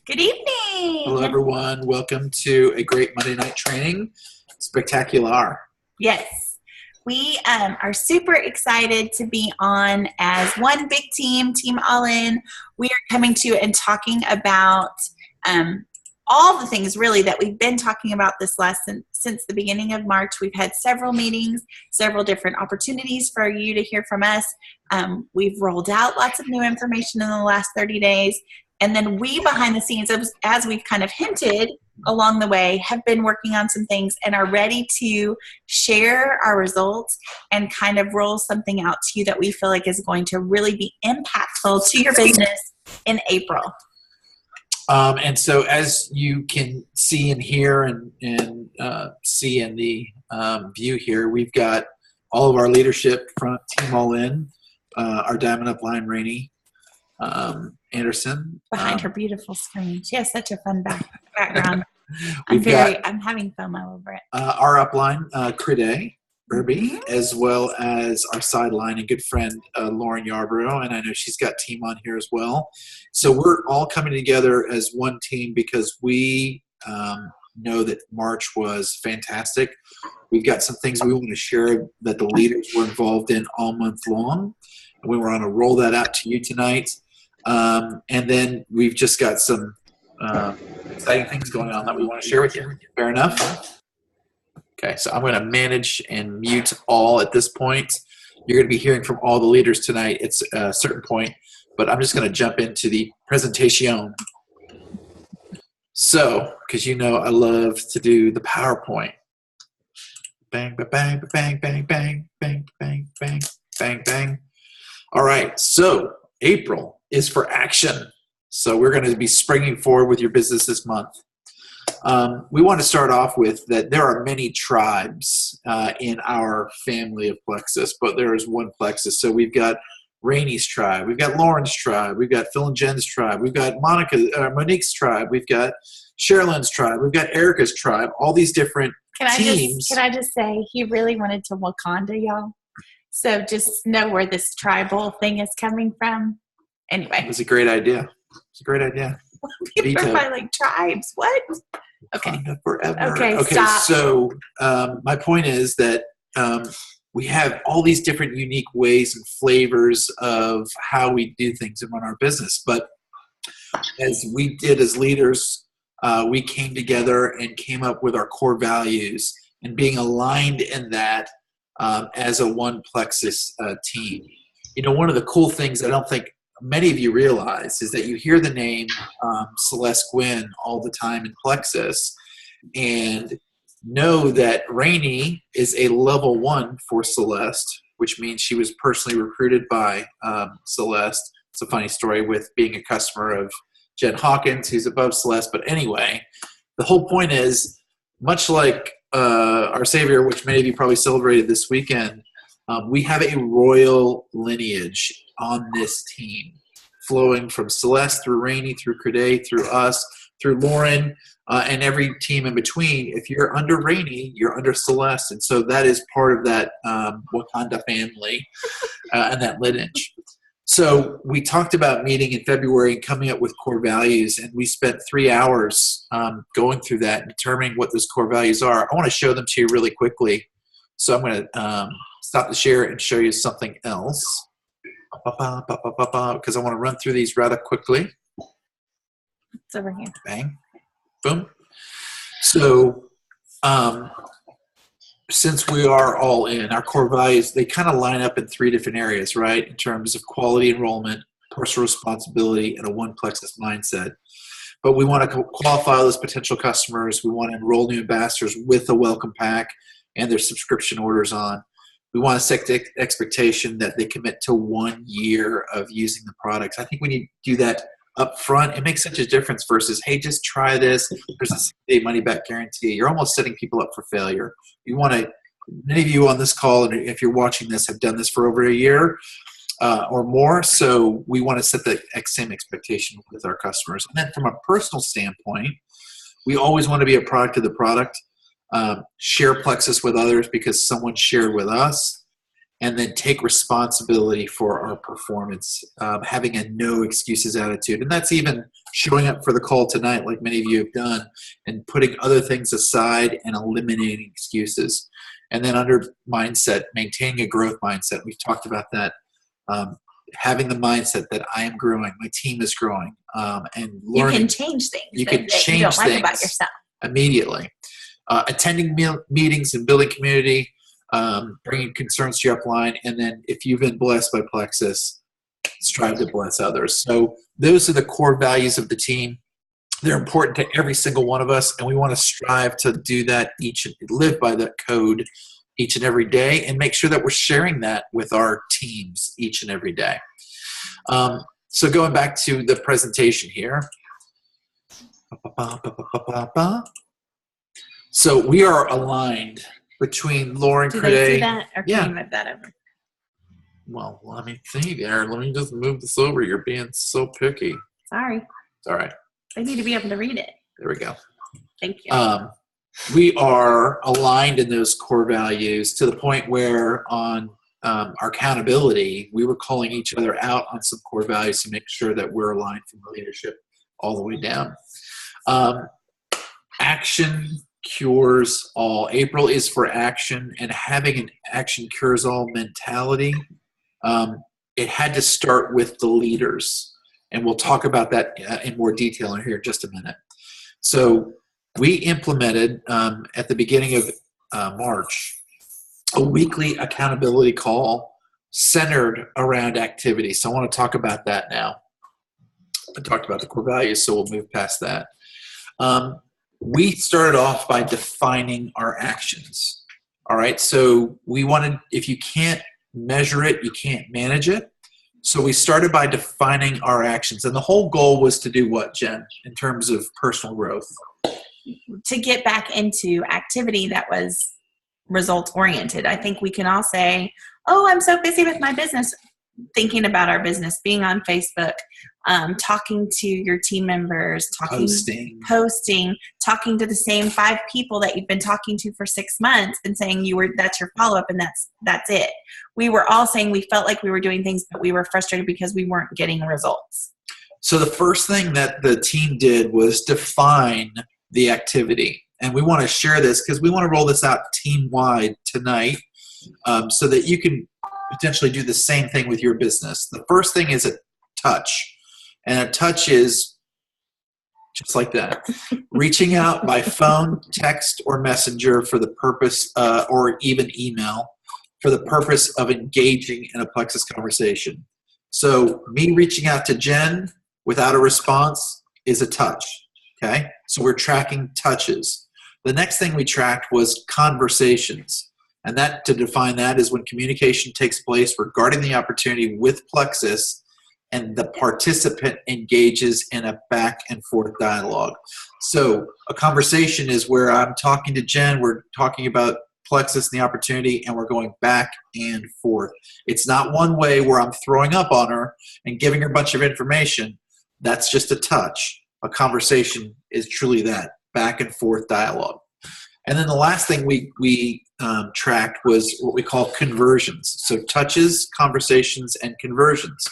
Good Hello, evening. everyone. Welcome to a great Monday night training. Spectacular. Yes, we are super excited to be on as one big team, Team All In. We are coming to you and talking about all the things really that we've been talking about this lesson since the beginning of March. We've had several meetings, several different opportunities for you to hear from us. We've rolled out lots of new information in the last 30 days. And then we, behind the scenes, as we've kind of hinted along the way, have been working on some things and are ready to share our results and kind of roll something out to you that we feel like is going to really be impactful to your business in April. And so as you can see and hear and see in the view here, we've got all of our leadership from Team All In, our Diamond Upline, Rainey Anderson. Behind her beautiful screen. She has such a fun background. I'm having FOMO over it. Our upline, Crede Irby, as well as our sideline and good friend, Lauren Yarborough, and I know she's got team on here as well. So we're all coming together as one team because we know that March was fantastic. We've got some things we want to share that the leaders were involved in all month long. We were on to roll that out to you tonight. And then we've just got some exciting things going on that we want to share with you. Fair enough? Okay, so I'm going to manage and mute all at this point. You're going to be hearing from all the leaders tonight at a certain point, but I'm just going to jump into the presentation. So, because you know I love to do the PowerPoint. Bang, bang, bang, bang, bang, bang, bang, bang, bang, bang, bang. All right, so April is for action. So we're going to be springing forward with your business this month. We want to start off with that there are many tribes in our family of Plexus, but there is one Plexus. So we've got Rainey's tribe, we've got Lauren's tribe, we've got Phil and Jen's tribe, we've got Monique's tribe, we've got Sherilyn's tribe, we've got Erica's tribe, all these different teams. Can I just say, he really wanted to Wakanda, y'all. So just know where this tribal thing is coming from. Anyway. It was a great idea. It's a great idea. People are probably like, tribes, what? Okay. Forever. Okay, stop. So my point is that we have all these different unique ways and flavors of how we do things and run our business. But as we did as leaders, we came together and came up with our core values and being aligned in that as a one Plexus team. You know, one of the cool things I don't think many of you realize is that you hear the name Celeste Gwynn all the time in Plexus and know that Rainey is a level 1 for Celeste, which means she was personally recruited by Celeste. It's a funny story with being a customer of Jen Hawkins, who's above Celeste. But anyway, the whole point is, much like our Savior, which many of you probably celebrated this weekend, we have a royal lineage on this team, flowing from Celeste through Rainey, through Crede, through us, through Lauren, and every team in between. If you're under Rainey, you're under Celeste, and so that is part of that Wakanda family and that lineage. So we talked about meeting in February and coming up with core values, and we spent 3 hours going through that and determining what those core values are. I want to show them to you really quickly. So I'm going to stop the share and show you something else because I want to run through these rather quickly. It's over here. Bang. Boom. So since we are all in, our core values, they kind of line up in 3 different areas, right? In terms of quality enrollment, personal responsibility, and a one Plexus mindset. But we want to qualify those potential customers. We want to enroll new ambassadors with a welcome pack and their subscription orders on. We want to set the expectation that they commit to 1 year of using the products. I think we need to do that up front. It makes such a difference versus, hey, just try this. There's a 6-day money-back guarantee. You're almost setting people up for failure. You want to, many of you on this call, and if you're watching this, have done this for over a year or more. So we want to set the same expectation with our customers. And then from a personal standpoint, we always want to be a product of the product. Share Plexus with others because someone shared with us. and then take responsibility for our performance, having a no excuses attitude. And that's even showing up for the call tonight, like many of you have done, and putting other things aside and eliminating excuses. And then under mindset, maintaining a growth mindset. We've talked about that. Having the mindset that I am growing, my team is growing, and learning. You can change things. You can change you don't like things about yourself immediately. Attending meetings and building community, bringing concerns to your upline, and then if you've been blessed by Plexus, strive to bless others. So those are the core values of the team. They're important to every single one of us, and we want to strive to do that live by that code each and every day, and make sure that we're sharing that with our teams each and every day. So going back to the presentation here. So we are aligned between Lauren Do Crede. they see that, or can Yeah. you move that over? Well, let me see there. Let me just move this over. You're being so picky. Sorry. It's all right. They need to be able to read it. There we go. Thank you. We are aligned in those core values to the point where on our accountability, we were calling each other out on some core values to make sure that we're aligned from the leadership all the way down. Action cures all. April is for action, and having an action cures all mentality, it had to start with the leaders. And we'll talk about that in more detail in here in just a minute. So we implemented at the beginning of March a weekly accountability call centered around activity. So I want to talk about that now. I talked about the core values, so we'll move past that. We started off by defining our actions. All right, so we wanted, if you can't measure it, you can't manage it. So we started by defining our actions. And the whole goal was to do what, Jen, in terms of personal growth? To get back into activity that was results oriented. I think we can all say, oh, I'm so busy with my business, thinking about our business, being on Facebook, talking to your team members, posting, talking to the same 5 people that you've been talking to for 6 months and saying that's your follow-up and that's it. We were all saying we felt like we were doing things, but we were frustrated because we weren't getting results. So the first thing that the team did was define the activity. And we want to share this because we want to roll this out team-wide tonight so that you can potentially do the same thing with your business. The first thing is a touch. And a touch is just like that. Reaching out by phone, text, or messenger for the purpose, or even email, for the purpose of engaging in a Plexus conversation. So me reaching out to Jen without a response is a touch. Okay? So we're tracking touches. The next thing we tracked was conversations. And that, to define that, is when communication takes place regarding the opportunity with Plexus and the participant engages in a back and forth dialogue. So a conversation is where I'm talking to Jen, we're talking about Plexus and the opportunity, and we're going back and forth. It's not one way where I'm throwing up on her and giving her a bunch of information. That's just a touch. A conversation is truly that, back and forth dialogue. And then the last thing we tracked was what we call conversions. So touches, conversations, and conversions.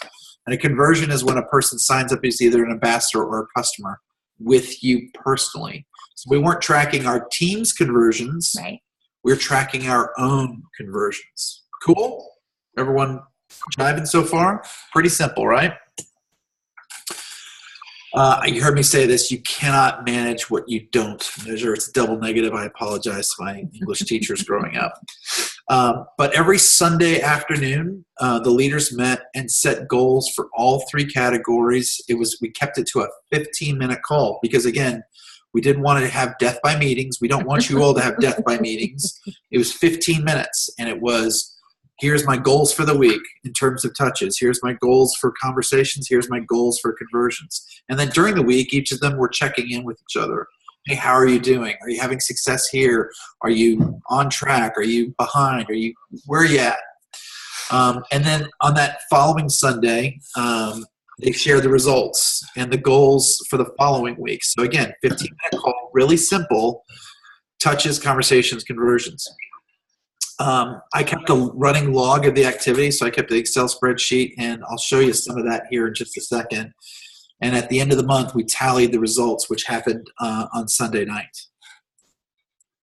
And a conversion is when a person signs up as either an ambassador or a customer with you personally. So we weren't tracking our team's conversions. Right. We're tracking our own conversions. Cool? Everyone jiving so far? Pretty simple, right? You heard me say this, you cannot manage what you don't measure. It's a double negative. I apologize to my English teachers growing up. But every Sunday afternoon, the leaders met and set goals for all 3 categories. We kept it to a 15-minute call because, again, we didn't want to have death by meetings. We don't want you all to have death by meetings. It was 15 minutes, and it was, here's my goals for the week in terms of touches. Here's my goals for conversations. Here's my goals for conversions. And then during the week, each of them were checking in with each other. Hey, how are you doing? Are you having success here? Are you on track? Are you behind? Where are you at? And then on that following Sunday, they share the results and the goals for the following week. So again, 15-minute call, really simple, touches, conversations, conversions. I kept a running log of the activity, so I kept the Excel spreadsheet, and I'll show you some of that here in just a second. And at the end of the month, we tallied the results, which happened on Sunday night.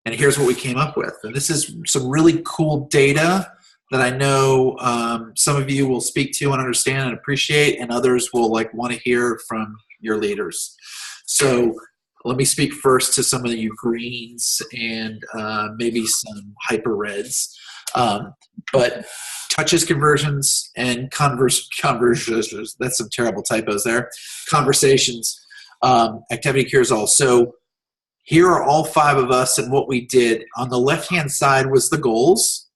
And here's what we came up with. And this is some really cool data that I know some of you will speak to and understand and appreciate, and others will want to hear from your leaders. So let me speak first to some of you greens and maybe some hyper reds. But touches, conversions, and conversations, that's some terrible typos there. Conversations, activity cures all. So here are all 5 of us and what we did. On the left-hand side was the goals.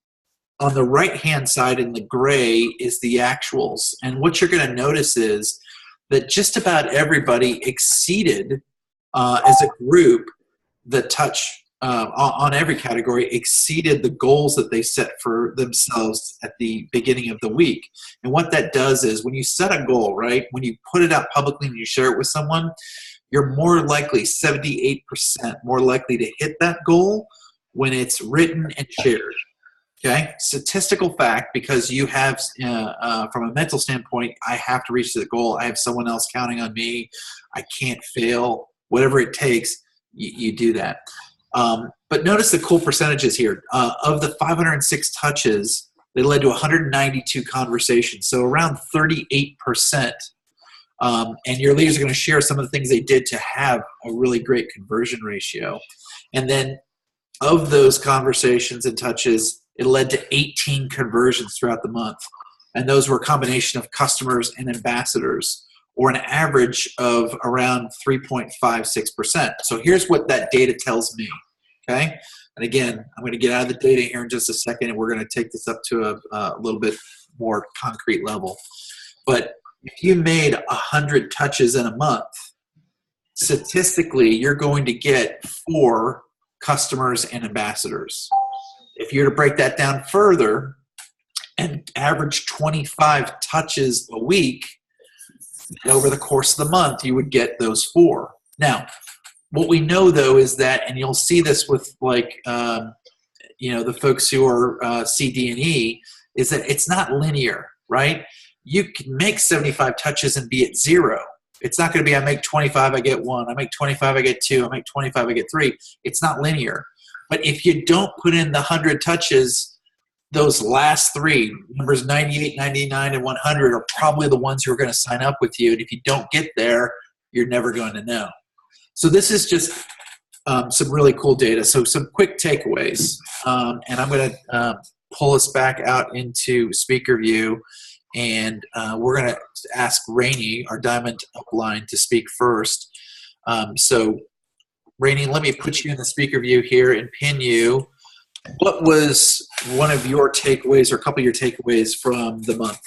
On the right-hand side in the gray is the actuals. And what you're going to notice is that just about everybody exceeded as a group, the touch on every category exceeded the goals that they set for themselves at the beginning of the week. And what that does is when you set a goal, right, when you put it out publicly and you share it with someone, you're more likely, 78% more likely to hit that goal when it's written and shared. Okay, statistical fact, because you have, from a mental standpoint, I have to reach the goal. I have someone else counting on me. I can't fail. Whatever it takes, you do that. But notice the cool percentages here. Of the 506 touches, they led to 192 conversations, so around 38%. And your leaders are going to share some of the things they did to have a really great conversion ratio. And then of those conversations and touches, it led to 18 conversions throughout the month. And those were a combination of customers and ambassadors, or an average of around 3.56%. So here's what that data tells me, okay? And again, I'm going to get out of the data here in just a second, and we're going to take this up to a little bit more concrete level. But if you made 100 touches in a month, statistically, you're going to get 4 customers and ambassadors. If you were to break that down further and average 25 touches a week, over the course of the month, you would get those 4. Now, what we know, though, is that, and you'll see this with the folks who are C, D, and E, is that it's not linear, right? You can make 75 touches and be at 0. It's not going to be I make 25, I get 1. I make 25, I get 2. I make 25, I get 3. It's not linear. But if you don't put in the 100 touches, those last 3, numbers 98, 99, and 100 are probably the ones who are going to sign up with you. And if you don't get there, you're never going to know. So this is just some really cool data. So some quick takeaways. And I'm going to pull us back out into speaker view. And we're going to ask Rainey, our Diamond Upline, to speak first. So Rainey, let me put you in the speaker view here and pin you. What was one of your takeaways or a couple of your takeaways from the month?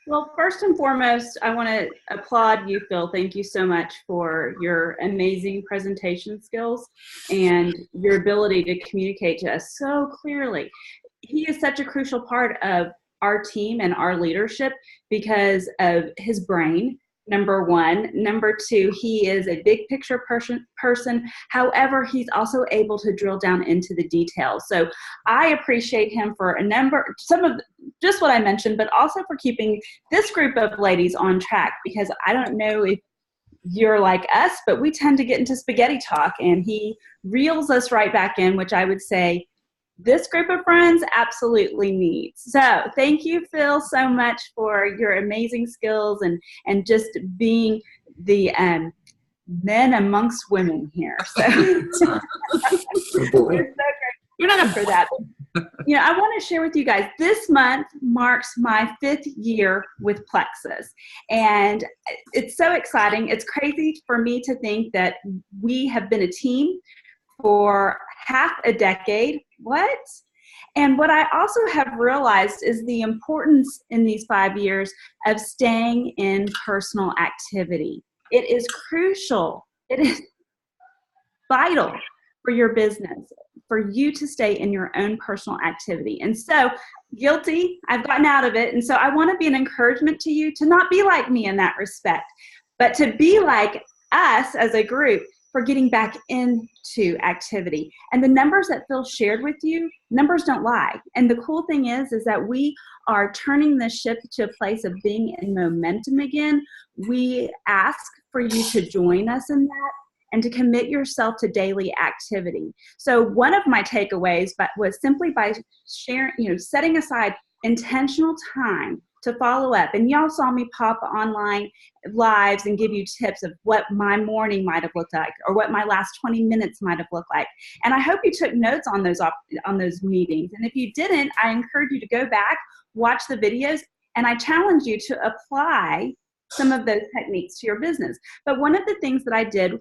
Well, first and foremost, I want to applaud you, Phil. Thank you so much for your amazing presentation skills and your ability to communicate to us so clearly. He is such a crucial part of our team and our leadership because of his brain, number 1. Number 2, he is a big picture person. However, he's also able to drill down into the details. So I appreciate him for some of just what I mentioned, but also for keeping this group of ladies on track, because I don't know if you're like us, but we tend to get into spaghetti talk, and he reels us right back in, which I would say this group of friends absolutely needs. So thank you, Phil, so much for your amazing skills and just being the men amongst women here. So we're not up for that. I want to share with you guys, this month marks my 5th year with Plexus. And it's so exciting. It's crazy for me to think that we have been a team for half a decade. What? And what I also have realized is the importance in these 5 years of staying in personal activity. It is crucial. It is vital for your business, for you to stay in your own personal activity. And so, guilty, I've gotten out of it. And so I want to be an encouragement to you to not be like me in that respect, but to be like us as a group, for getting back into activity. And the numbers that Phil shared with you, numbers don't lie. And the cool thing is that we are turning the ship to a place of being in momentum again. We ask for you to join us in that and to commit yourself to daily activity. So one of my takeaways was simply by sharing, setting aside intentional time to follow up. And y'all saw me pop online lives and give you tips of what my morning might have looked like or what my last 20 minutes might have looked like. And I hope you took notes on those meetings. And if you didn't, I encourage you to go back, watch the videos, and I challenge you to apply some of those techniques to your business. But one of the things that I did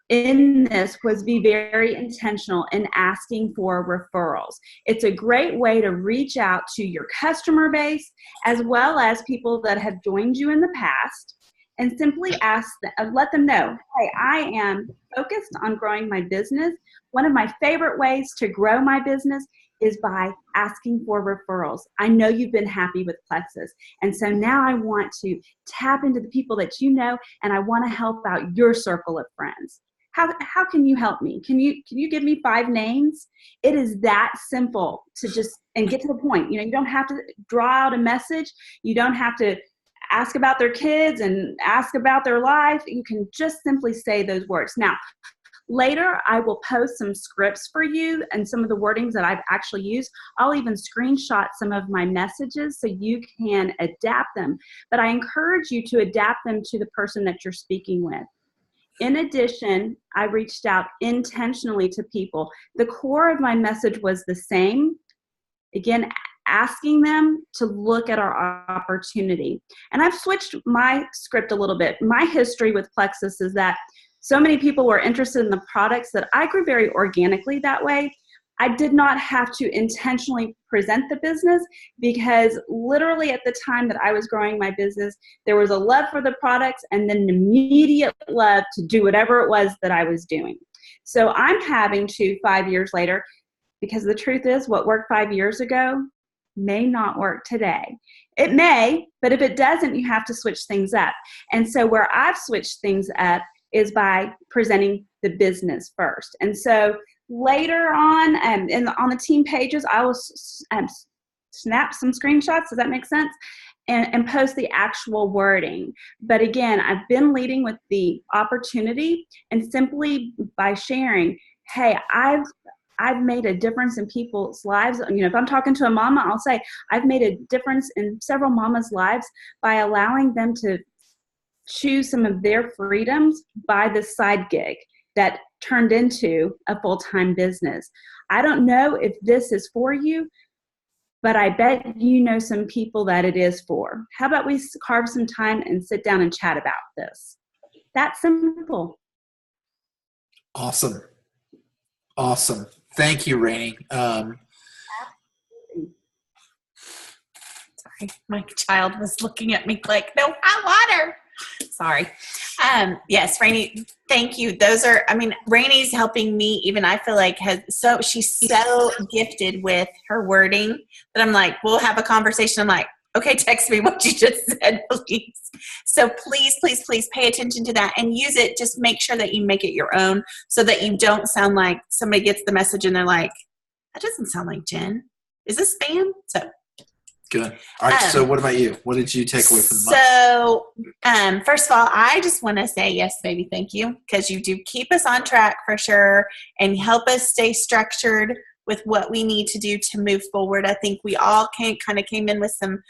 in this was be very intentional in asking for referrals. It's a great way to reach out to your customer base as well as people that have joined you in the past and simply let them know, hey, I am focused on growing my business. One of my favorite ways to grow my business is by asking for referrals. I know you've been happy with Plexus, and so now I want to tap into the people that you know, and I want to help out your circle of friends. How can you help me? Can you give me 5 names? It is that simple to just and get to the point. You don't have to draw out a message. You don't have to ask about their kids and ask about their life. You can just simply say those words. Now, later I will post some scripts for you and some of the wordings that I've actually used. I'll even screenshot some of my messages so you can adapt them. But I encourage you to adapt them to the person that you're speaking with. In addition, I reached out intentionally to people. The core of my message was the same. Again, asking them to look at our opportunity. And I've switched my script a little bit. My history with Plexus is that so many people were interested in the products that I grew very organically that way. I did not have to intentionally present the business because literally at the time that I was growing my business, there was a love for the products and then an immediate love to do whatever it was that I was doing. So I'm having to 5 years later, because the truth is what worked 5 years ago may not work today. It may, but if it doesn't, you have to switch things up. And so where I've switched things up is by presenting the business first. And so later on, on the team pages, I will snap some screenshots. Does that make sense? And post the actual wording. But again, I've been leading with the opportunity and simply by sharing, hey, I've made a difference in people's lives. If I'm talking to a mama, I'll say, I've made a difference in several mamas' lives by allowing them to choose some of their freedoms by the side gig that turned into a full-time business. I don't know if this is for you, but I bet you know some people that it is for. How about we carve some time and sit down and chat about this? That's simple. Awesome. Thank you, Rainey. Sorry, my child was looking at me like, no hot water. Sorry. Yes, Rainey, thank you. Rainey's helping me even, I feel like she's so gifted with her wording that I'm like, we'll have a conversation. I'm like, okay, text me what you just said, please. So please pay attention to that and use it. Just make sure that you make it your own so that you don't sound like somebody gets the message and they're like, that doesn't sound like Jen. Is this spam? So good. All right. So what about you? What did you take away from the month? So first of all, I just want to say, yes, baby, thank you. Because you do keep us on track for sure and help us stay structured with what we need to do to move forward. I think we all came in with some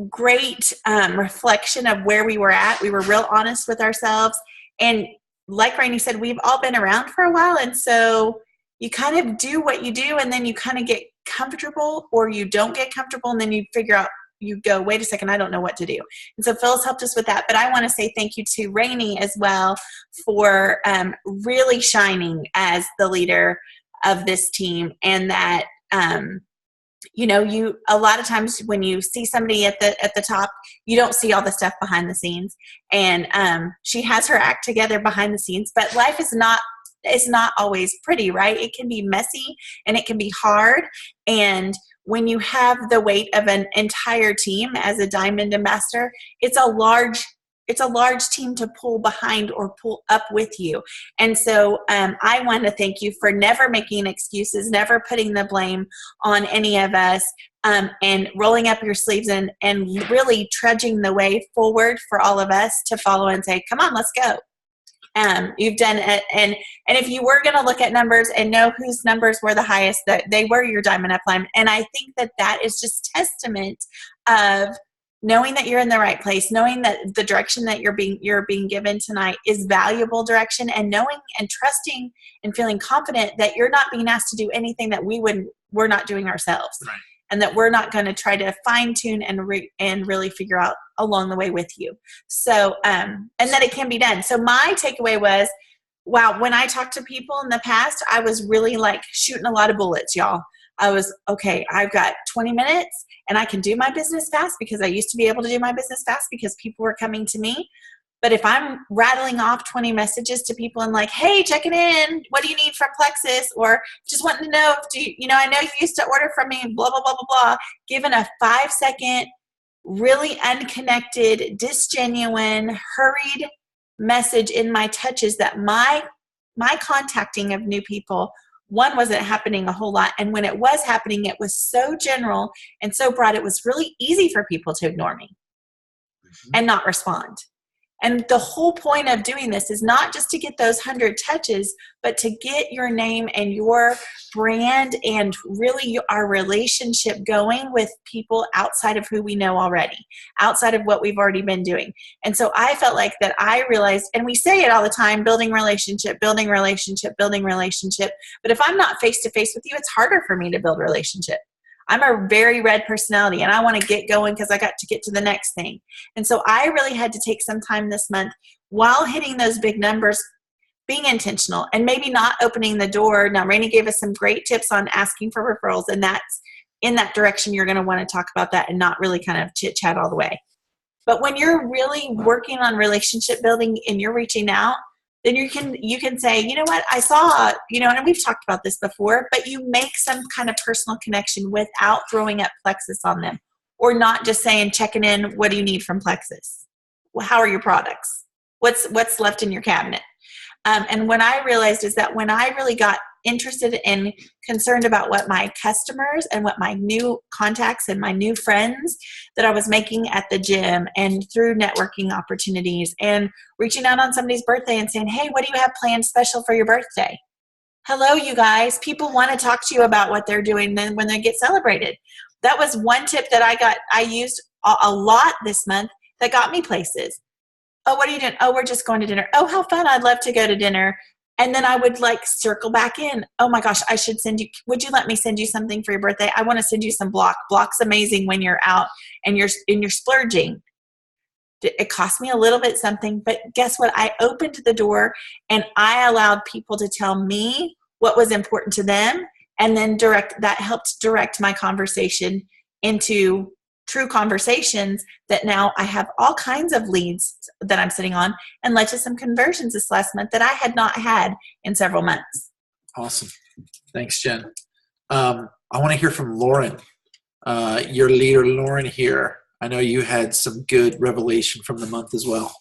great reflection of where we were at. We were real honest with ourselves. And like Rainey said, we've all been around for a while. And so you kind of do what you do and then you kind of get comfortable or you don't get comfortable and then you figure out, you go, wait a second, I don't know what to do. And so Phil's helped us with that. But I want to say thank you to Rainey as well for really shining as the leader of this team. And that, you a lot of times when you see somebody at the top, you don't see all the stuff behind the scenes. And she has her act together behind the scenes. But life is not always pretty, right? It can be messy and it can be hard. And when you have the weight of an entire team as a Diamond Ambassador, it's a large it's a large team to pull behind or pull up with you. And so I want to thank you for never making excuses, never putting the blame on any of us, and rolling up your sleeves and really trudging the way forward for all of us to follow and say, come on, let's go. You've done it. And if you were going to look at numbers and know whose numbers were the highest, that they were your diamond upline. And I think that is just testament of knowing that you're in the right place, knowing that the direction that you're being given tonight is valuable direction, and knowing and trusting and feeling confident that you're not being asked to do anything that we're not doing ourselves. Right. And that we're not going to try to fine tune and really figure out along the way with you. So, and that it can be done. So my takeaway was, wow, when I talked to people in the past, I was really like shooting a lot of bullets, y'all. I was, okay, I've got 20 minutes and I can do my business fast, because I used to be able to do my business fast because people were coming to me. But if I'm rattling off 20 messages to people and like, hey, checking in, what do you need from Plexus? Or just wanting to know, I know you used to order from me, blah, blah, blah, blah, blah. Given a 5-second, really unconnected, disgenuine, hurried message in my touches, that my contacting of new people, one, wasn't happening a whole lot. And when it was happening, it was so general and so broad, it was really easy for people to ignore me and not respond. And the whole point of doing this is not just to get those 100 touches, but to get your name and your brand and really our relationship going with people outside of who we know already, outside of what we've already been doing. And so I felt like that I realized, and we say it all the time, building relationship, building relationship, building relationship. But if I'm not face to face with you, it's harder for me to build relationship. I'm a very red personality and I want to get going because I got to get to the next thing. And so I really had to take some time this month while hitting those big numbers, being intentional and maybe not opening the door. Now, Rainey gave us some great tips on asking for referrals, and that's in that direction. You're going to want to talk about that and not really kind of chit chat all the way. But when you're really working on relationship building and you're reaching out, then you can say, you know what, I saw, and we've talked about this before, but you make some kind of personal connection without throwing up Plexus on them, or not just saying, checking in, what do you need from Plexus? Well, how are your products? What's left in your cabinet? And what I realized is that when I really got interested and concerned about what my customers and what my new contacts and my new friends that I was making at the gym and through networking opportunities and reaching out on somebody's birthday and saying, hey, what do you have planned special for your birthday? Hello, you guys. People want to talk to you about what they're doing then when they get celebrated. That was one tip that I used a lot this month that got me places. Oh, what are you doing? Oh, we're just going to dinner. Oh, how fun. I'd love to go to dinner. And then I would like circle back in. Oh my gosh, would you let me send you something for your birthday? I want to send you some block. Block's amazing when you're out and you're splurging. It cost me a little bit something, but guess what? I opened the door and I allowed people to tell me what was important to them. And then that helped direct my conversation into true conversations that now I have all kinds of leads that I'm sitting on, and led to some conversions this last month that I had not had in several months. Awesome. Thanks, Jen. I want to hear from Lauren, your leader, Lauren here. I know you had some good revelation from the month as well.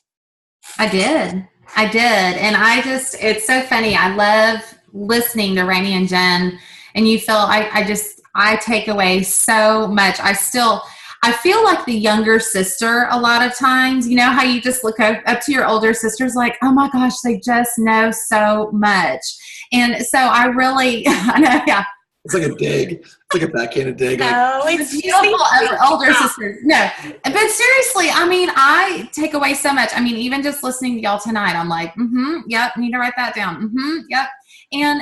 I did. And it's so funny. I love listening to Rainey and Jen, and you feel, I take away so much. I feel like the younger sister a lot of times. You know how you just look up to your older sisters like, oh my gosh, they just know so much. And so I really, I know, yeah. It's like a dig. It's like a backhanded dig. No, it's beautiful older sisters. No, but seriously, I mean, I take away so much. I mean, even just listening to y'all tonight, I'm like, yep, need to write that down. Yep. And,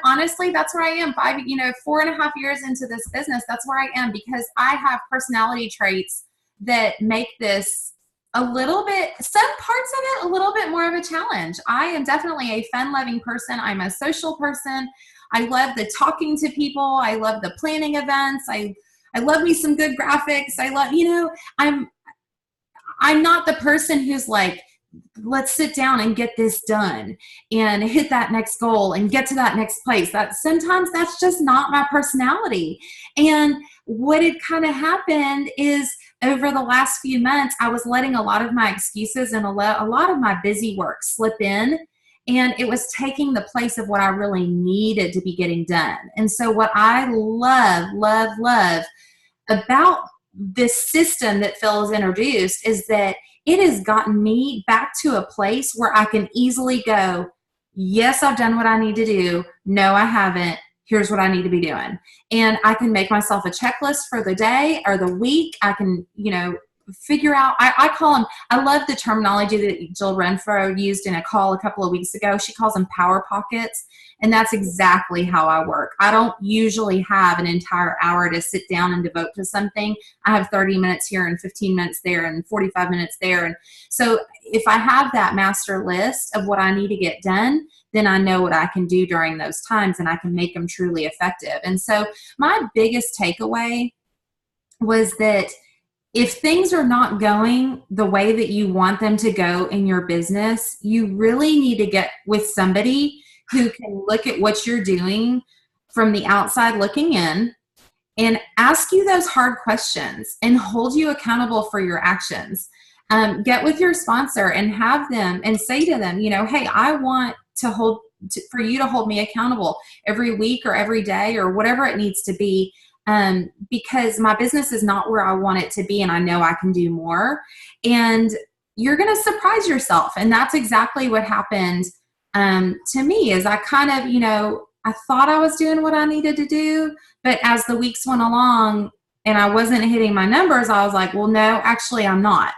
honestly, that's where I am. 4.5 years into this business, that's where I am, because I have personality traits that make this some parts of it a little bit more of a challenge. I am definitely a fun-loving person. I'm a social person. I love the talking to people. I love the planning events. I love me some good graphics. I love, I'm not the person who's like, let's sit down and get this done and hit that next goal and get to that next place. Sometimes that's just not my personality. And what had kind of happened is over the last few months, I was letting a lot of my excuses and a lot of my busy work slip in. And it was taking the place of what I really needed to be getting done. And so what I love about this system that Phil has introduced is that it has gotten me back to a place where I can easily go, yes, I've done what I need to do. No, I haven't. Here's what I need to be doing. And I can make myself a checklist for the day or the week. I can, figure out, I call them, I love the terminology that Jill Renfro used in a call a couple of weeks ago. She calls them power pockets. And that's exactly how I work. I don't usually have an entire hour to sit down and devote to something. I have 30 minutes here and 15 minutes there and 45 minutes there. And so if I have that master list of what I need to get done, then I know what I can do during those times and I can make them truly effective. And so my biggest takeaway was that if things are not going the way that you want them to go in your business, you really need to get with somebody who can look at what you're doing from the outside looking in and ask you those hard questions and hold you accountable for your actions. Get with your sponsor and have them and say to them, hey, I want for you to hold me accountable every week or every day or whatever it needs to be. Because my business is not where I want it to be and I know I can do more. And you're going to surprise yourself. And that's exactly what happened to me is I kind of, I thought I was doing what I needed to do. But as the weeks went along and I wasn't hitting my numbers, I was like, well, no, actually I'm not.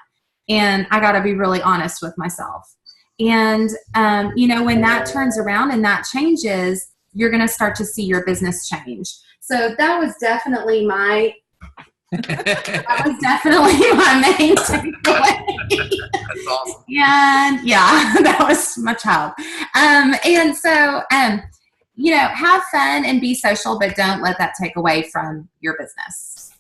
And I got to be really honest with myself. And, when that turns around and that changes, you're going to start to see your business change. So that was definitely my main takeaway. That's awesome. And yeah, that was my child. And so, have fun and be social, but don't let that take away from your business.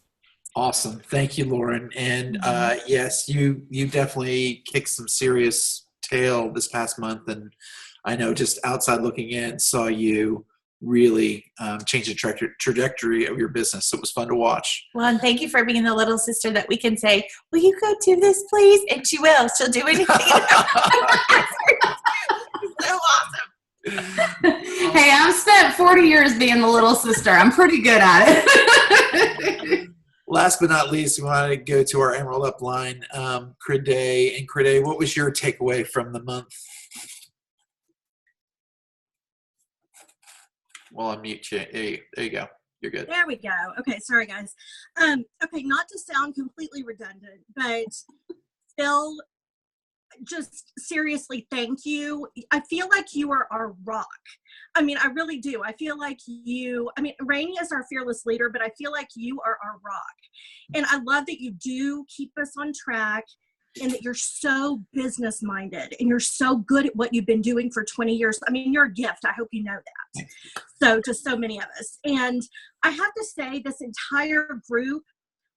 Awesome. Thank you, Lauren. And yes, you definitely kicked some serious tail this past month. And I know just outside looking in, saw you really change the trajectory of your business. So it was fun to watch. Well, and thank you for being the little sister that we can say, will you go do this, please? And she will. She'll do anything. So awesome. Hey, I've spent 40 years being the little sister. I'm pretty good at it. Last but not least, we want to go to our Emerald Up line, Crede. And Crede, what was your takeaway from the month? Well, I'll mute you. There you go. You're good. There we go. Okay, sorry guys. Okay, not to sound completely redundant, but Phil, just seriously, thank you. I feel like you are our rock. I mean, I really do. I feel like Rainey is our fearless leader, but I feel like you are our rock. And I love that you do keep us on track and that you're so business minded and you're so good at what you've been doing for 20 years. I mean, you're a gift. I hope you know that. So to so many of us. And I have to say this entire group,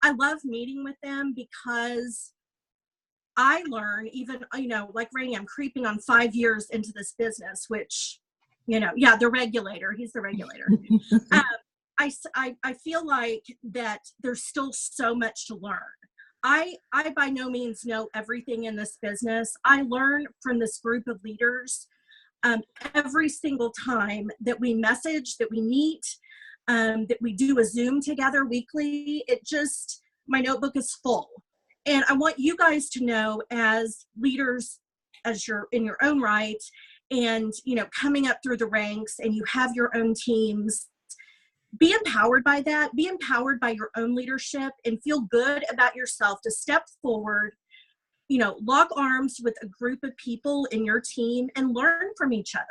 I love meeting with them because I learn even, like Rainey, I'm creeping on 5 years into this business, which, the regulator, he's the regulator. I feel like that there's still so much to learn. I by no means know everything in this business. I learn from this group of leaders every single time that we message, that we meet, that we do a Zoom together weekly. My notebook is full. And I want you guys to know as leaders, as you're in your own right, and, coming up through the ranks and you have your own teams, be empowered by that. Be empowered by your own leadership and feel good about yourself to step forward, lock arms with a group of people in your team and learn from each other.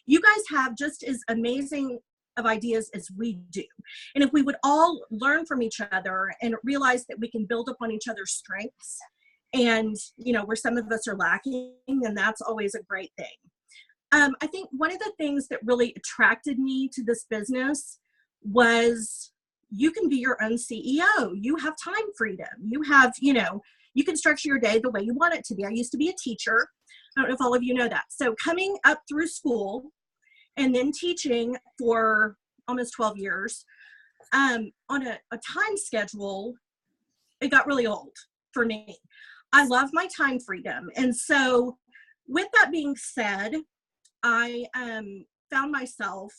You guys have just as amazing of ideas as we do. And if we would all learn from each other and realize that we can build upon each other's strengths and, where some of us are lacking, then that's always a great thing. I think one of the things that really attracted me to this business was you can be your own CEO. You have time freedom. You have, you can structure your day the way you want it to be. I used to be a teacher. I don't know if all of you know that. So coming up through school and then teaching for almost 12 years on a time schedule, it got really old for me. I love my time freedom. And so with that being said, I found myself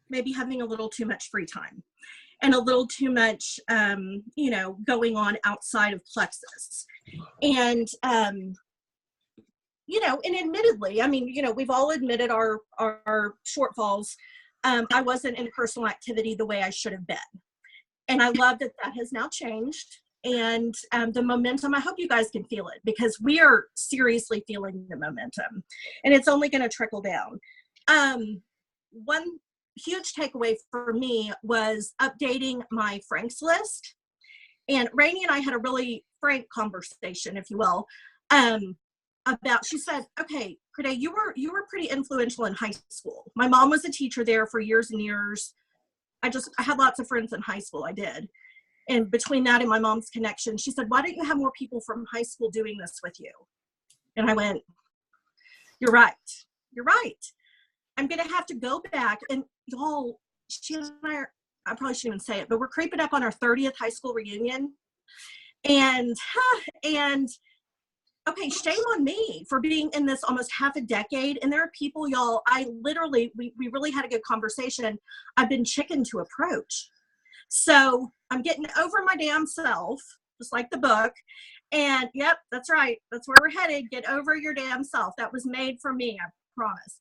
maybe having a little too much free time and a little too much, going on outside of Plexus. And, and admittedly, we've all admitted our shortfalls. I wasn't in personal activity the way I should have been. And I love that has now changed. And the momentum, I hope you guys can feel it, because we are seriously feeling the momentum, and it's only going to trickle down. One huge takeaway for me was updating my Franks list. And Rainey and I had a really frank conversation, if you will, about, she said, okay, Crede, you were pretty influential in high school. My mom was a teacher there for years and years. I had lots of friends in high school. I did. And between that and my mom's connection, she said, why don't you have more people from high school doing this with you? And I went, you're right. You're right. I'm going to have to go back. And y'all, she and I probably shouldn't even say it, but we're creeping up on our 30th high school reunion. And okay, shame on me for being in this almost half a decade. And there are people, y'all, we really had a good conversation. I've been chicken to approach. So I'm getting over my damn self, just like the book. And yep, that's right. That's where we're headed. Get over your damn self. That was made for me, I promise.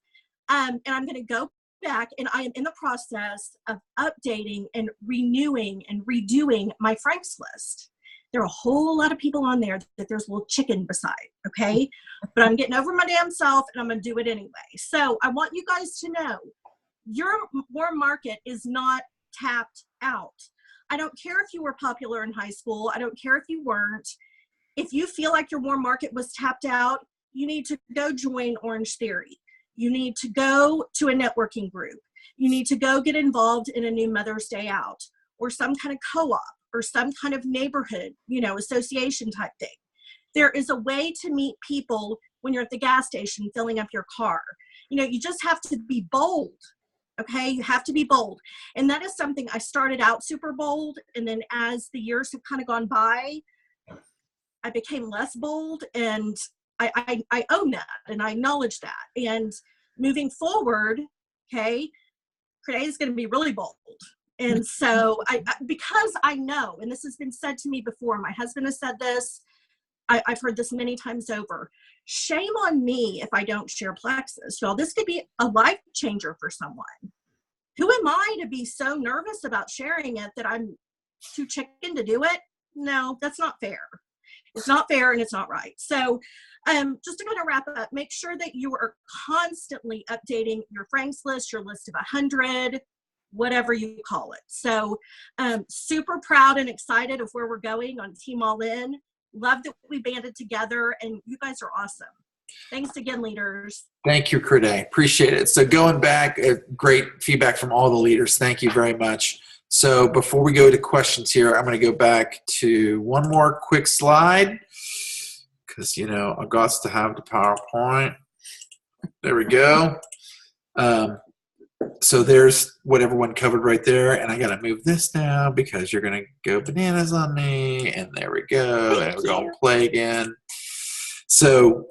And I'm going to go back, and I am in the process of updating and renewing and redoing my Franks list. There are a whole lot of people on there that there's a little chicken beside, okay? But I'm getting over my damn self, and I'm going to do it anyway. So I want you guys to know your market is not tapped out. I don't care if you were popular in high school. I don't care if you weren't. If you feel like your warm market was tapped out, you need to go join Orange Theory. You need to go to a networking group. You need to go get involved in a new Mother's Day Out, or some kind of co-op, or some kind of neighborhood, association type thing. There is a way to meet people when you're at the gas station filling up your car. You just have to be bold. Okay, you have to be bold. And that is something I started out super bold. And then as the years have kind of gone by, I became less bold, and I own that, and I acknowledge that. And moving forward, okay, Crede is going to be really bold. And so because I know, and this has been said to me before, my husband has said this, I've heard this many times over, shame on me if I don't share Plexus. Y'all, this could be a life changer for someone. Who am I to be so nervous about sharing it that I'm too chicken to do it? No, that's not fair. It's not fair, and it's not right. So just to kind of wrap up, make sure that you are constantly updating your Franks list, your list of 100, whatever you call it. So super proud and excited of where we're going on Team All In. Love that we banded together, and you guys are awesome. Thanks again, leaders. Thank you, Crede. Appreciate it. So going back, great feedback from all the leaders. Thank you very much. So before we go to questions here, I'm going to go back to one more quick slide because, I've got to have the PowerPoint. There we go. So there's what everyone covered right there. And I got to move this now because you're going to go bananas on me. And there we go. And we're going to play again. So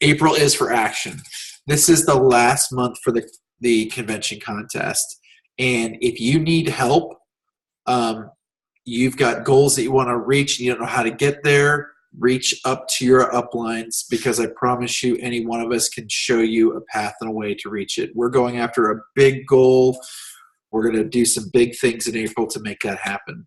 April is for action. This is the last month for the convention contest. And if you need help, you've got goals that you want to reach and you don't know how to get there, reach up to your uplines, because I promise you any one of us can show you a path and a way to reach it. We're going after a big goal. We're going to do some big things in April to make that happen.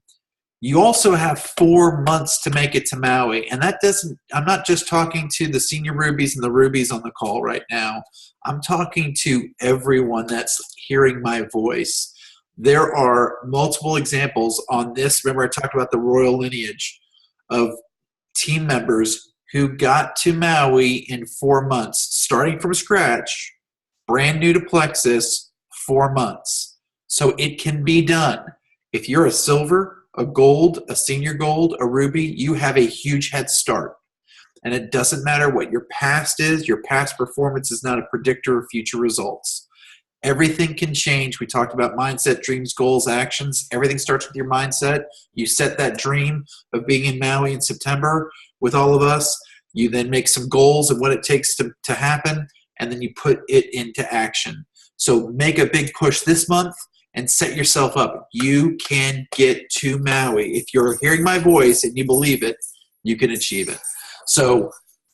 You also have 4 months to make it to Maui. And I'm not just talking to the senior rubies and the rubies on the call right now. I'm talking to everyone that's hearing my voice. There are multiple examples on this. Remember, I talked about the royal lineage of team members who got to Maui in 4 months, starting from scratch, brand new to Plexus, 4 months. So it can be done. If you're a silver, a gold, a senior gold, a ruby, you have a huge head start. And it doesn't matter what your past is. Your past performance is not a predictor of future results. Everything can change. We talked about mindset, dreams, goals, actions. Everything starts with your mindset. You set that dream of being in Maui in September with all of us. You then make some goals and what it takes to happen, and then you put it into action. So make a big push this month and set yourself up. You can get to Maui. If you're hearing my voice and you believe it, you can achieve it. So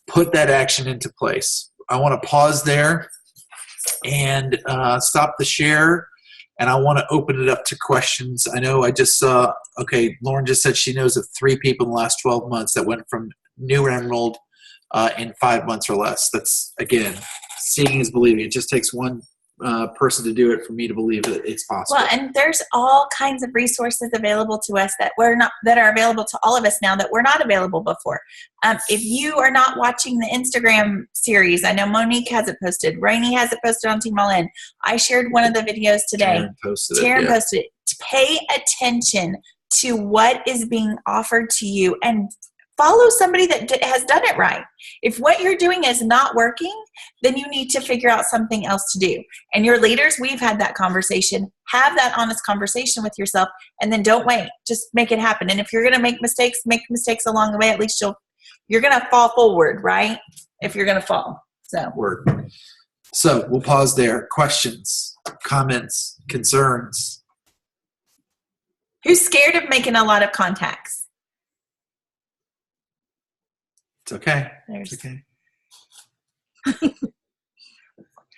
put that action into place. I want to pause there and stop the share, and I want to open it up to questions. I know I just saw, Lauren just said she knows of 3 people in the last 12 months that went from new and enrolled in 5 months or less. That's, again, seeing is believing. It just takes one person to do it for me to believe that it's possible. Well, and there's all kinds of resources available to us that are available to all of us now that were not available before. If you are not watching the Instagram series, I know Monique has it posted. Rainey has it posted on Team All In. I shared one of the videos today. Taryn posted it. Pay attention to what is being offered to you and follow somebody that has done it right. If what you're doing is not working, then you need to figure out something else to do. And your leaders, we've had that conversation. Have that honest conversation with yourself, and then don't wait. Just make it happen. And if you're going to make mistakes along the way. At least you're going to fall forward, right? If you're going to fall. So we'll pause there. Questions, comments, concerns. Who's scared of making a lot of contacts? It's okay. It's okay.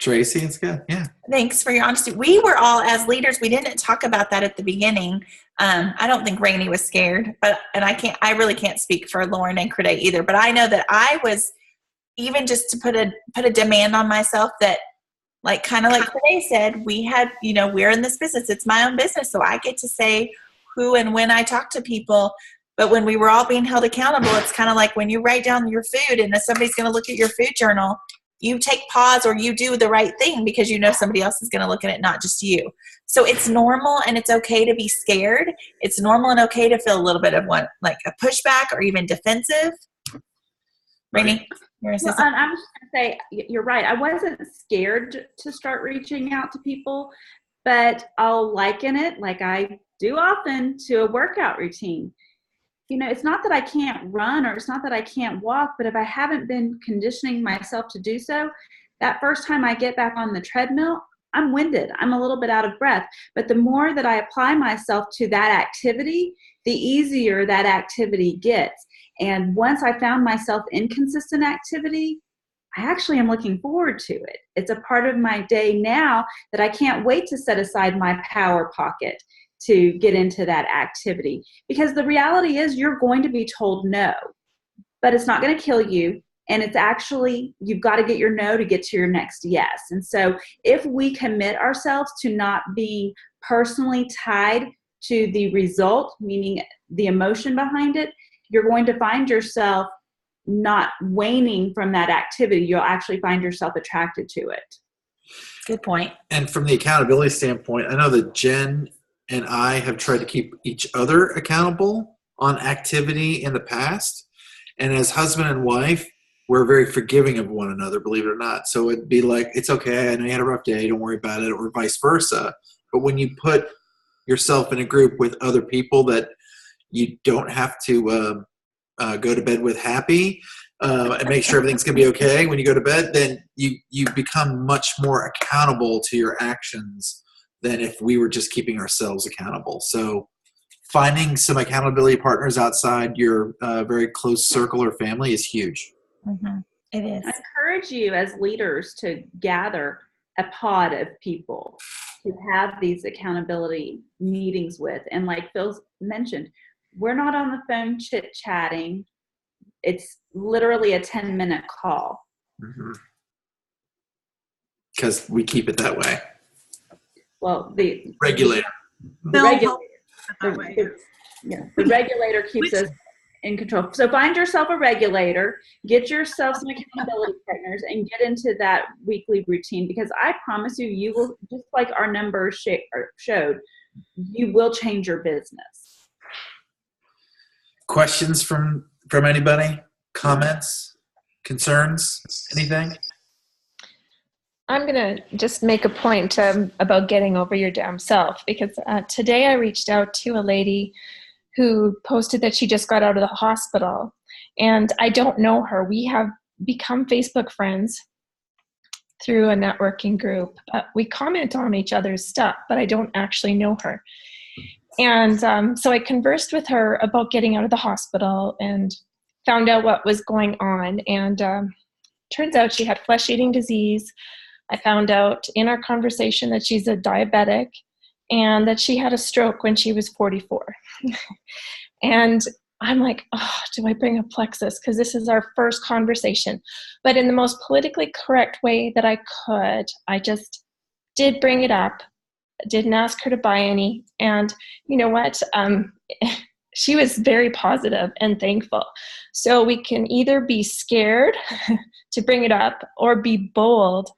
Tracy, it's good. Yeah. Thanks for your honesty. We were all, as leaders, we didn't talk about that at the beginning. I don't think Rainey was scared, I really can't speak for Lauren and Crede either. But I know that I was, even just to put a demand on myself that, kind of like Crede said, we're in this business. It's my own business, so I get to say who and when I talk to people. But when we were all being held accountable, it's kind of like when you write down your food and if somebody's going to look at your food journal, you take pause or you do the right thing because you know somebody else is going to look at it, not just you. So it's normal and it's okay to be scared. It's normal and okay to feel a little bit of a pushback or even defensive. Rainey, you're going to say something? I was just going to say, you're right. I wasn't scared to start reaching out to people, but I'll liken it, like I do often, to a workout routine. It's not that I can't run or it's not that I can't walk, but if I haven't been conditioning myself to do so, that first time I get back on the treadmill, I'm winded. I'm a little bit out of breath. But the more that I apply myself to that activity, the easier that activity gets. And once I found myself in consistent activity, I actually am looking forward to it. It's a part of my day now that I can't wait to set aside my power pocket to get into that activity. Because the reality is you're going to be told no, but it's not going to kill you. And it's actually, you've got to get your no to get to your next yes. And so if we commit ourselves to not being personally tied to the result, meaning the emotion behind it, you're going to find yourself not waning from that activity. You'll actually find yourself attracted to it. Good point. And from the accountability standpoint, I know that Jen and I have tried to keep each other accountable on activity in the past. And as husband and wife, we're very forgiving of one another, believe it or not. So it'd be like, it's okay, I know you had a rough day, don't worry about it, or vice versa. But when you put yourself in a group with other people that you don't have to go to bed with happy and make sure everything's going to be okay when you go to bed, then you become much more accountable to your actions than if we were just keeping ourselves accountable. So finding some accountability partners outside your very close circle or family is huge. Mm-hmm. It is. I encourage you as leaders to gather a pod of people to have these accountability meetings with. And like Phil mentioned, we're not on the phone chit-chatting. It's literally a 10-minute call. Because we keep it that way. Well, the regulator. The regulator keeps us in control. So find yourself a regulator, get yourself some accountability partners, and get into that weekly routine. Because I promise you, you will, just like our numbers showed, you will change your business. Questions from anybody? Comments? Concerns? Anything? I'm going to just make a point about getting over your damn self, because today I reached out to a lady who posted that she just got out of the hospital, and I don't know her. We have become Facebook friends through a networking group. We comment on each other's stuff, but I don't actually know her. And so I conversed with her about getting out of the hospital and found out what was going on. And turns out she had flesh-eating disease. I found out in our conversation that she's a diabetic and that she had a stroke when she was 44. And I'm like, oh, do I bring up Plexus? Because this is our first conversation. But in the most politically correct way that I could, I just did bring it up, didn't ask her to buy any. And you know what? She was very positive and thankful. So we can either be scared to bring it up or be bold,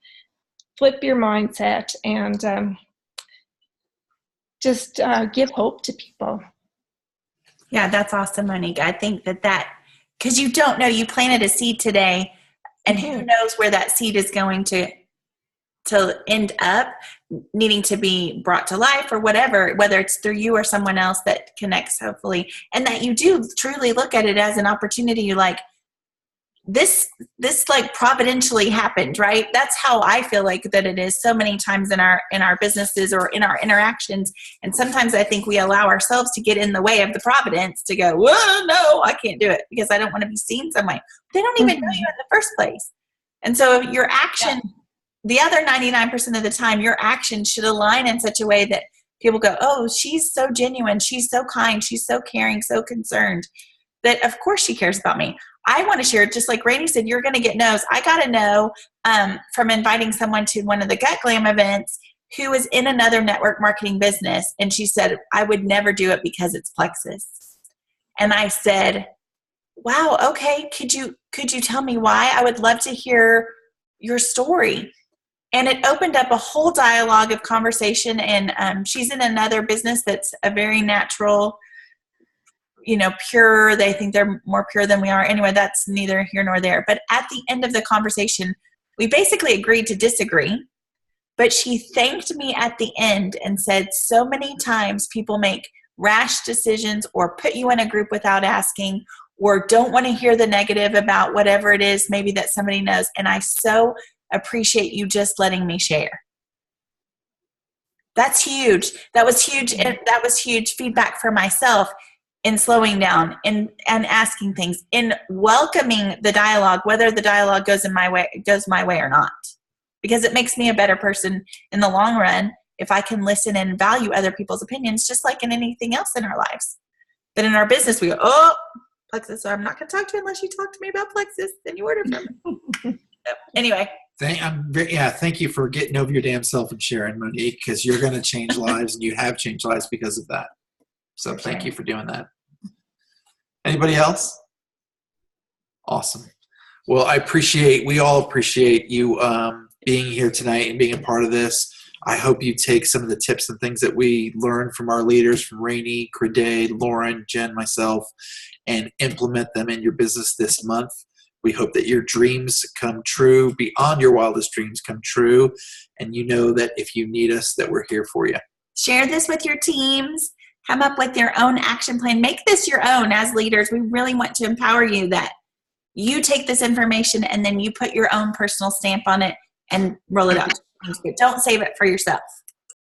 flip your mindset, and just give hope to people. Yeah, that's awesome, Monique. I think that because you don't know, you planted a seed today, and who knows where that seed is going to end up needing to be brought to life or whatever, whether it's through you or someone else that connects, hopefully, and that you do truly look at it as an opportunity. You're like, this like providentially happened, right? That's how I feel like that it is so many times in our businesses or in our interactions. And sometimes I think we allow ourselves to get in the way of the providence, to go, whoa, no, I can't do it because I don't want to be seen some way. They don't even know you in the first place. And so your action, the other 99% of the time, your action should align in such a way that people go, oh, she's so genuine. She's so kind. She's so caring, so concerned, that of course she cares about me. I want to share, just like Rainey said, you're going to get no's. I got a no from inviting someone to one of the Gut Glam events who was in another network marketing business. And she said, I would never do it because it's Plexus. And I said, wow, okay. Could you tell me why? I would love to hear your story. And it opened up a whole dialogue of conversation. And she's in another business that's a very natural, pure. They think they're more pure than we are. Anyway, that's neither here nor there. But at the end of the conversation, we basically agreed to disagree. But she thanked me at the end and said, so many times people make rash decisions or put you in a group without asking, or don't want to hear the negative about whatever it is maybe that somebody knows. And I so appreciate you just letting me share. That's huge. That was huge. And that was huge feedback for myself in slowing down and asking things, in welcoming the dialogue, whether the dialogue goes my way or not, because it makes me a better person in the long run if I can listen and value other people's opinions, just like in anything else in our lives. But in our business, we go, oh, Plexus, so I'm not going to talk to you unless you talk to me about Plexus, then you order from me. Anyway. Thank you for getting over your damn self and sharing, Monique, because you're going to change lives, and you have changed lives because of that. So thank you for doing that. Anybody else? Awesome. Well, we all appreciate you being here tonight and being a part of this. I hope you take some of the tips and things that we learned from our leaders, from Rainey, Crede, Lauren, Jen, myself, and implement them in your business this month. We hope that your dreams come true, beyond your wildest dreams come true, and you know that if you need us, that we're here for you. Share this with your teams. Come up with your own action plan. Make this your own as leaders. We really want to empower you that you take this information and then you put your own personal stamp on it and roll it out. But don't save it for yourself.